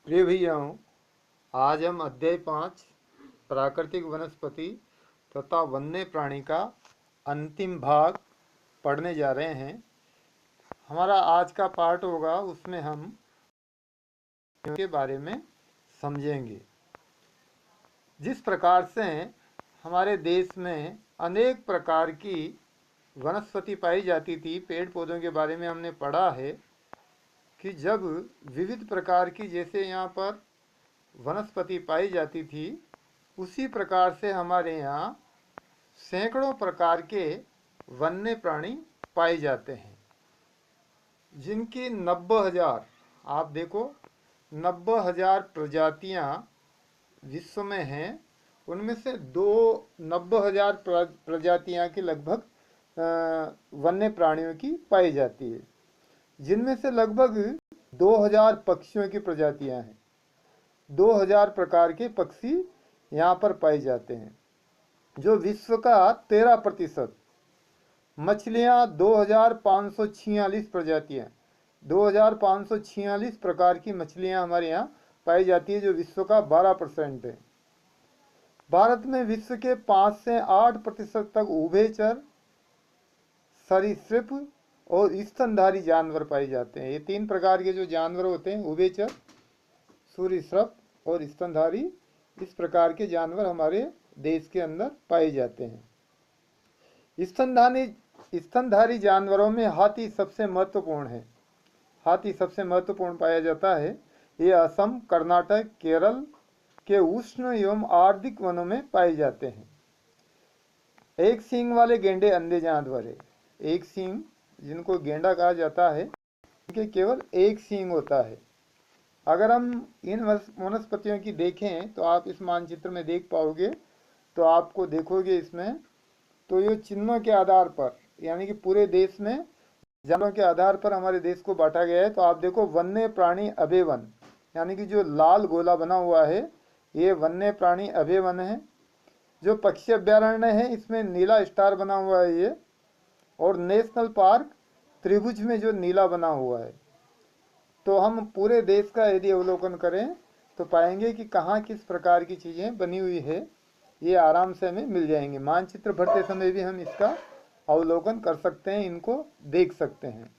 प्रिय भैयाओं, आज हम अध्याय 5 प्राकृतिक वनस्पति तथा वन्य प्राणी का अंतिम भाग पढ़ने जा रहे हैं। हमारा आज का पार्ट होगा, उसमें हम के बारे में समझेंगे। जिस प्रकार से हमारे देश में अनेक प्रकार की वनस्पति पाई जाती थी, पेड़ पौधों के बारे में हमने पढ़ा है कि जब विविध प्रकार की जैसे यहाँ पर वनस्पति पाई जाती थी, उसी प्रकार से हमारे यहाँ सैकड़ों प्रकार के वन्य प्राणी पाए जाते हैं, जिनकी 90,000, आप देखो 90,000 प्रजातियाँ विश्व में हैं। उनमें से 90,000 प्रजातियाँ की लगभग वन्य प्राणियों की पाई जाती है, जिनमें से लगभग 2,000 पक्षियों की प्रजातियाँ हैं। 2,000 प्रकार के पक्षी यहाँ पर पाए जाते हैं, जो विश्व का 13%। मछलियाँ 2,546 प्रजातियाँ, 2,546 प्रकार की मछलियाँ हमारे यहाँ पाई जाती है, जो विश्व का 12% है। भारत में विश्व के 5 से 8% तक उभयचर, सरीसृप और स्तनधारी जानवर पाए जाते हैं। ये 3 प्रकार के जो जानवर होते हैं, उभयचर, सरीसृप और स्तनधारी, इस प्रकार के जानवर हमारे देश के अंदर पाए जाते हैं। स्तनधारी जानवरों में हाथी सबसे महत्वपूर्ण है। हाथी सबसे महत्वपूर्ण पाया जाता है। ये असम, कर्नाटक, केरल के उष्ण एवं आर्द्रिक वनों में पाए जाते हैं। एक सींग वाले गेंडे अंधे जानवर है। एक सींग, जिनको गेंडा कहा जाता है, इनके केवल एक सींग होता है। अगर हम इन वनस्पतियों की देखें तो आप इस मानचित्र में देख पाओगे, तो आपको देखोगे इसमें, तो ये चिन्हों के आधार पर, यानी कि पूरे देश में जानवरों के आधार पर हमारे देश को बांटा गया है। तो आप देखो, वन्य प्राणी अभय वन, यानी कि जो लाल गोला बना हुआ है, ये वन्य प्राणी अभय वन है। जो पक्षी अभ्यारण्य है, इसमें नीला स्टार बना हुआ है ये। और नेशनल पार्क त्रिभुज में जो नीला बना हुआ है। तो हम पूरे देश का यदि अवलोकन करें तो पाएंगे कि कहाँ किस प्रकार की चीज़ें बनी हुई है, ये आराम से हमें मिल जाएंगे। मानचित्र भरते समय भी हम इसका अवलोकन कर सकते हैं, इनको देख सकते हैं।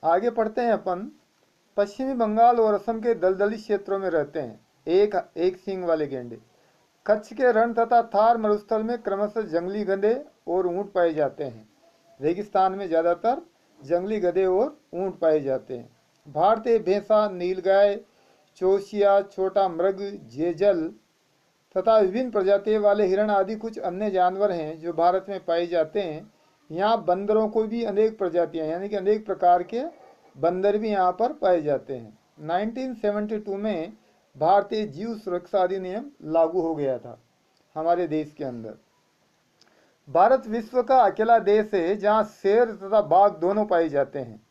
आगे पढ़ते हैं अपन। पश्चिमी बंगाल और असम के दलदली क्षेत्रों में रहते हैं एक सींग वाले गेंडे। कच्छ के रण तथा थार मरुस्थल में क्रमशः जंगली गधे और ऊंट पाए जाते हैं। रेगिस्तान में ज़्यादातर जंगली गधे और ऊंट पाए जाते हैं। भारतीय भैंसा, नीलगाय, चौसिया, छोटा मृग, जेजल तथा विभिन्न प्रजातियों वाले हिरण आदि कुछ अन्य जानवर हैं जो भारत में पाए जाते हैं। यहाँ बंदरों को भी अनेक प्रजातियाँ, यानी कि अनेक प्रकार के बंदर भी यहाँ पर पाए जाते हैं। 1972 में भारतीय जीव सुरक्षा अधिनियम लागू हो गया था हमारे देश के अंदर। भारत विश्व का अकेला देश है जहाँ शेर तथा बाघ दोनों पाए जाते हैं।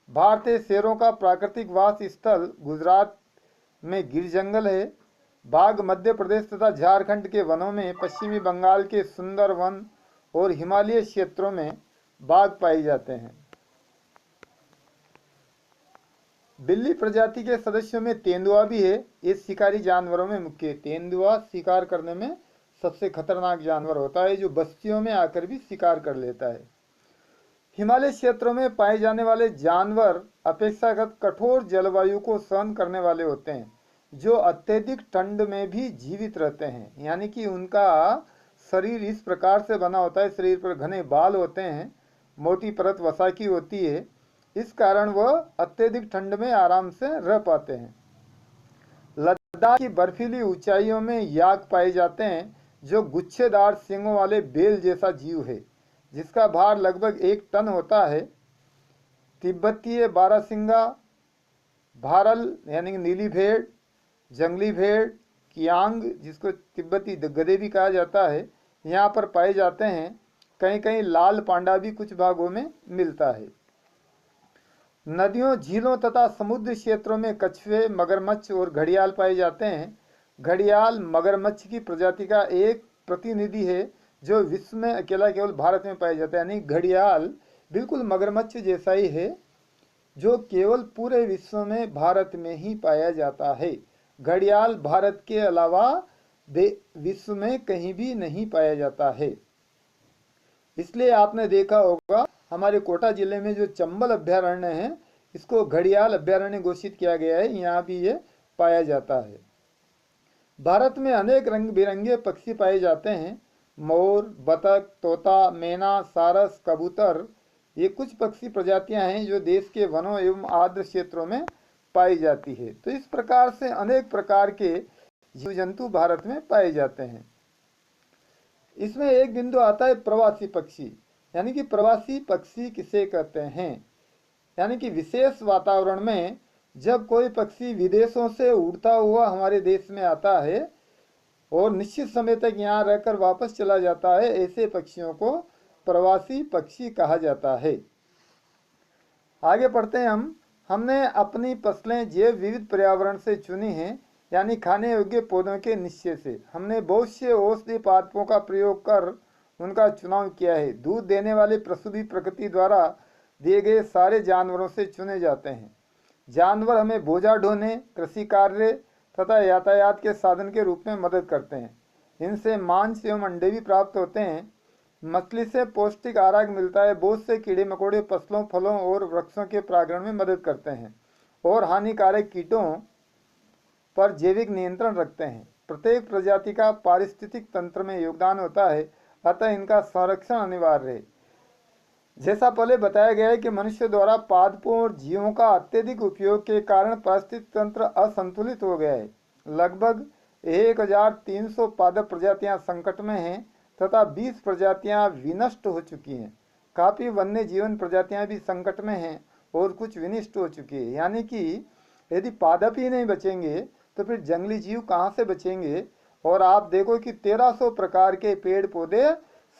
भारतीय शेरों का प्राकृतिक वास स्थल गुजरात में गिर जंगल है। बाघ मध्य प्रदेश तथा झारखंड के वनों में, पश्चिमी बंगाल के सुंदर वन और हिमालय क्षेत्रों में बाघ पाए जाते हैं। बिल्ली प्रजाति के सदस्यों में तेंदुआ भी है। ये शिकारी जानवरों में मुख्य है। तेंदुआ शिकार करने में सबसे खतरनाक जानवर होता है, जो बस्तियों में आकर भी शिकार कर लेता है। हिमालय क्षेत्रों में पाए जाने वाले जानवर अपेक्षाकृत कठोर जलवायु को सहन करने वाले होते हैं, जो अत्यधिक ठंड में भी जीवित रहते हैं। यानी कि उनका शरीर इस प्रकार से बना होता है, शरीर पर घने बाल होते हैं, मोटी परत वसा की होती है। इस कारण वह अत्यधिक ठंड में आराम से रह पाते हैं। लद्दाख की बर्फीली ऊंचाइयों में याक पाए जाते हैं, जो गुच्छेदार सींगों वाले बेल जैसा जीव है, जिसका भार लगभग 1 टन होता है। तिब्बतीय बारहसिंगा, भारल यानी कि नीली भेड़, जंगली भेड़, कियांग, जिसको तिब्बती गधे भी कहा जाता है, यहाँ पर पाए जाते हैं। कहीं कहीं लाल पांडा भी कुछ भागों में मिलता है। नदियों, झीलों तथा समुद्र क्षेत्रों में कछुए, मगरमच्छ और घड़ियाल पाए जाते हैं। घड़ियाल मगरमच्छ की प्रजाति का एक प्रतिनिधि है, जो विश्व में अकेला केवल भारत में पाया जाता है। यानी घड़ियाल बिल्कुल मगरमच्छ जैसा ही है। जो केवल पूरे विश्व में भारत में ही पाया जाता है। घड़ियाल भारत के अलावा विश्व में कहीं भी नहीं पाया जाता है। इसलिए आपने देखा होगा हमारे कोटा जिले में जो चंबल अभ्यारण्य है, इसको घड़ियाल अभ्यारण्य घोषित किया गया है। यहाँ भी ये पाया जाता है। भारत में अनेक रंग बिरंगे पक्षी पाए जाते हैं। मोर, बतख, तोता, मैना, सारस, कबूतर, ये कुछ पक्षी प्रजातियां हैं जो देश के वनों एवं आर्द्र क्षेत्रों में पाई जाती है। तो इस प्रकार से अनेक प्रकार के जीव जंतु भारत में पाए जाते हैं। इसमें एक बिंदु आता है प्रवासी पक्षी, यानी कि प्रवासी पक्षी किसे कहते हैं। यानी कि विशेष वातावरण में जब कोई पक्षी विदेशों से उड़ता हुआ हमारे देश में आता है और निश्चित समय तक यहाँ रहकर वापस चला जाता है, ऐसे पक्षियों को प्रवासी पक्षी कहा जाता है। आगे बढ़ते हैं हमने अपनी फसलें जैव विविध पर्यावरण से चुनी हैं, यानी खाने योग्य पौधों के निश्चय से। हमने बहुत से औषधि पादपों का प्रयोग कर उनका चुनाव किया है। दूध देने वाले पशु भी प्रकृति द्वारा दिए गए सारे जानवरों से चुने जाते हैं। जानवर हमें बोझा ढोने, कृषि कार्य तथा यातायात के साधन के रूप में मदद करते हैं। इनसे मांस एवं अंडे भी प्राप्त होते हैं। मछली से पौष्टिक आहार मिलता है। बहुत से कीड़े मकोड़े फसलों, फलों और वृक्षों के परागण में मदद करते हैं और हानिकारक कीटों पर जैविक नियंत्रण रखते हैं। प्रत्येक प्रजाति का पारिस्थितिक तंत्र में योगदान होता है, अतः इनका संरक्षण अनिवार्य है। जैसा पहले बताया गया है कि मनुष्य द्वारा पादपों और जीवों का अत्यधिक उपयोग के कारण पारिस्थितिक तंत्र असंतुलित हो गया है। लगभग 1300 पादप प्रजातियां संकट में हैं तथा 20 प्रजातियां विनष्ट हो चुकी हैं। काफी वन्य जीवन प्रजातियां भी संकट में हैं और कुछ विनष्ट हो चुकी है। यानी कि यदि पादप ही नहीं बचेंगे तो फिर जंगली जीव कहाँ से बचेंगे। और आप देखो कि 1300 प्रकार के पेड़ पौधे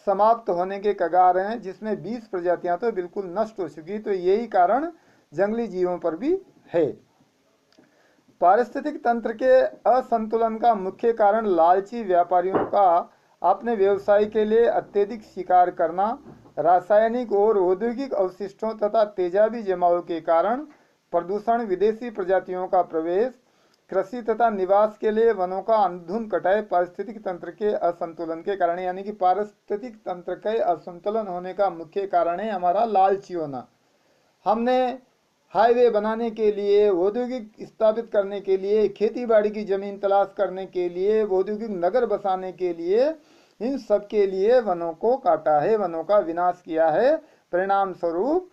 समाप्त होने के कगार हैं, जिसमें 20 प्रजातियां तो बिल्कुल नष्ट हो चुकी। तो यही कारण जंगली जीवों पर भी है। पारिस्थितिक तंत्र के असंतुलन का मुख्य कारण लालची व्यापारियों का अपने व्यवसाय के लिए अत्यधिक शिकार करना, रासायनिक और औद्योगिक अवशिष्टों तथा तेजाबी जमाव के कारण प्रदूषण, विदेशी प्रजातियों का प्रवेश, कृषि तथा निवास के लिए वनों का अंधाधुंध कटाई पारिस्थितिक तंत्र के असंतुलन के कारण। यानी कि पारिस्थितिक तंत्र के असंतुलन होने का मुख्य कारण है हमारा लालची होना। हमने हाईवे बनाने के लिए, औद्योगिक स्थापित करने के लिए, खेती बाड़ी की जमीन तलाश करने के लिए, औद्योगिक नगर बसाने के लिए, इन सब के लिए वनों को काटा है, वनों का विनाश किया है। परिणाम स्वरूप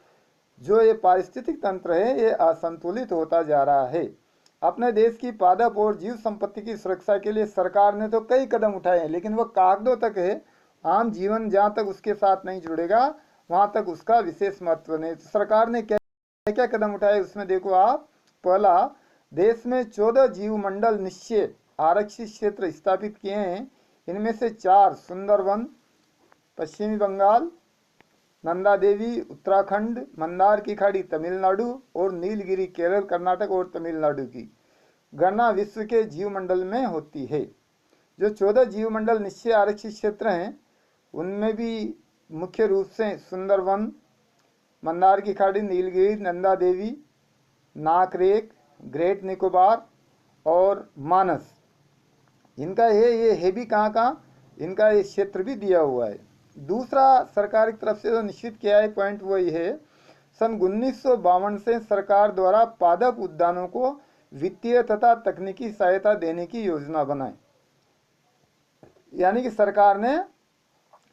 जो ये पारिस्थितिक तंत्र है ये असंतुलित होता जा रहा है। अपने देश की पादप और जीव संपत्ति की सुरक्षा के लिए सरकार ने तो कई कदम उठाए हैं, लेकिन वह कागजों तक है। आम जीवन जहाँ तक उसके साथ नहीं जुड़ेगा वहाँ तक उसका विशेष महत्व नहीं। तो सरकार ने क्या कदम उठाए उसमें देखो आप। पहला, देश में 14 जीव मंडल निश्चय आरक्षित क्षेत्र स्थापित किए हैं। इनमें से 4 सुंदरवन पश्चिमी बंगाल, नंदा देवी उत्तराखंड, मंदार की खाड़ी तमिलनाडु और नीलगिरी केरल, कर्नाटक और तमिलनाडु की गणना विश्व के जीवमंडल में होती है। जो 14 जीवमंडल निश्चय आरक्षित क्षेत्र हैं उनमें भी मुख्य रूप से सुंदरवन, मंदार की खाड़ी, नीलगिरी, नंदा देवी, नाकरेक, ग्रेट निकोबार और मानस, इनका ये है भी कहाँ, इनका ये क्षेत्र भी दिया हुआ है। दूसरा सरकार की तरफ से जो निश्चित किया है पॉइंट वही है, सन 1952 से सरकार द्वारा पादप उद्यानों को वित्तीय तथा तकनीकी सहायता देने की योजना बनाई। यानी कि सरकार ने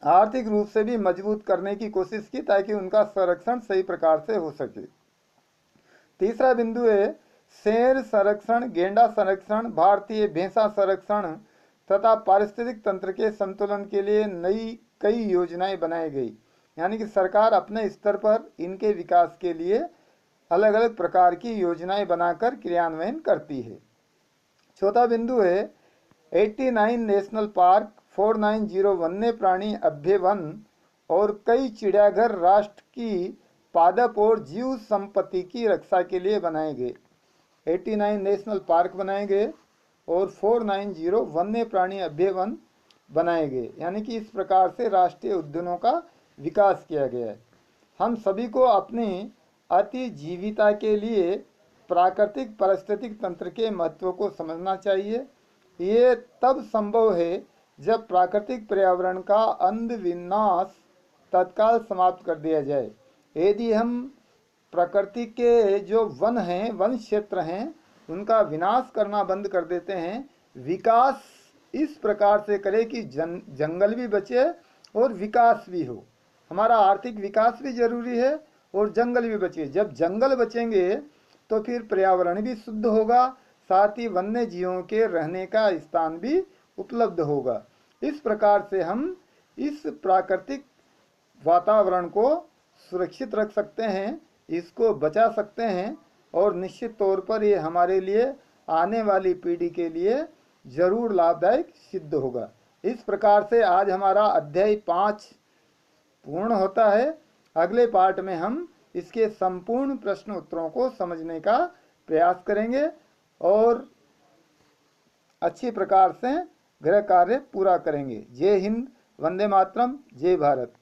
आर्थिक रूप से भी मजबूत करने की कोशिश की ताकि उनका संरक्षण सही प्रकार से हो सके। तीसरा बिंदु है शेर संरक्षण, गेंडा संरक्षण, भारतीय भैंसा संरक्षण तथा पारिस्थितिक तंत्र के संतुलन के लिए नई कई योजनाएं बनाई गई। यानी कि सरकार अपने स्तर पर इनके विकास के लिए अलग अलग प्रकार की योजनाएं बनाकर क्रियान्वयन करती है। चौथा बिंदु है 89 नेशनल पार्क, 490 वन्य प्राणी अभ्यावन और कई चिड़ियाघर राष्ट्र की पादप और जीव संपत्ति की रक्षा के लिए बनाए गए। 89 नेशनल पार्क बनाए गए और 490 वन्य प्राणी अभ्यावन बनाए गए। यानी कि इस प्रकार से राष्ट्रीय उद्यानों का विकास किया गया है। हम सभी को अपनी अतिजीविता के लिए प्राकृतिक पारिस्थितिक तंत्र के महत्व को समझना चाहिए। ये तब संभव है जब प्राकृतिक पर्यावरण का अंध विनाश तत्काल समाप्त कर दिया जाए। यदि हम प्रकृति के जो वन हैं, वन क्षेत्र हैं, उनका विनाश करना बंद कर देते हैं, विकास इस प्रकार से करें कि जंगल भी बचे और विकास भी हो। हमारा आर्थिक विकास भी जरूरी है और जंगल भी बचे। जब जंगल बचेंगे तो फिर पर्यावरण भी शुद्ध होगा, साथ ही वन्य जीवों के रहने का स्थान भी उपलब्ध होगा। इस प्रकार से हम इस प्राकृतिक वातावरण को सुरक्षित रख सकते हैं, इसको बचा सकते हैं और निश्चित तौर पर ये हमारे लिए आने वाली पीढ़ी के लिए जरूर लाभदायक सिद्ध होगा। इस प्रकार से आज हमारा अध्याय 5 पूर्ण होता है। अगले पार्ट में हम इसके संपूर्ण प्रश्न उत्तरों को समझने का प्रयास करेंगे और अच्छी प्रकार से गृह कार्य पूरा करेंगे। जय हिंद, वंदे मातरम, जय भारत।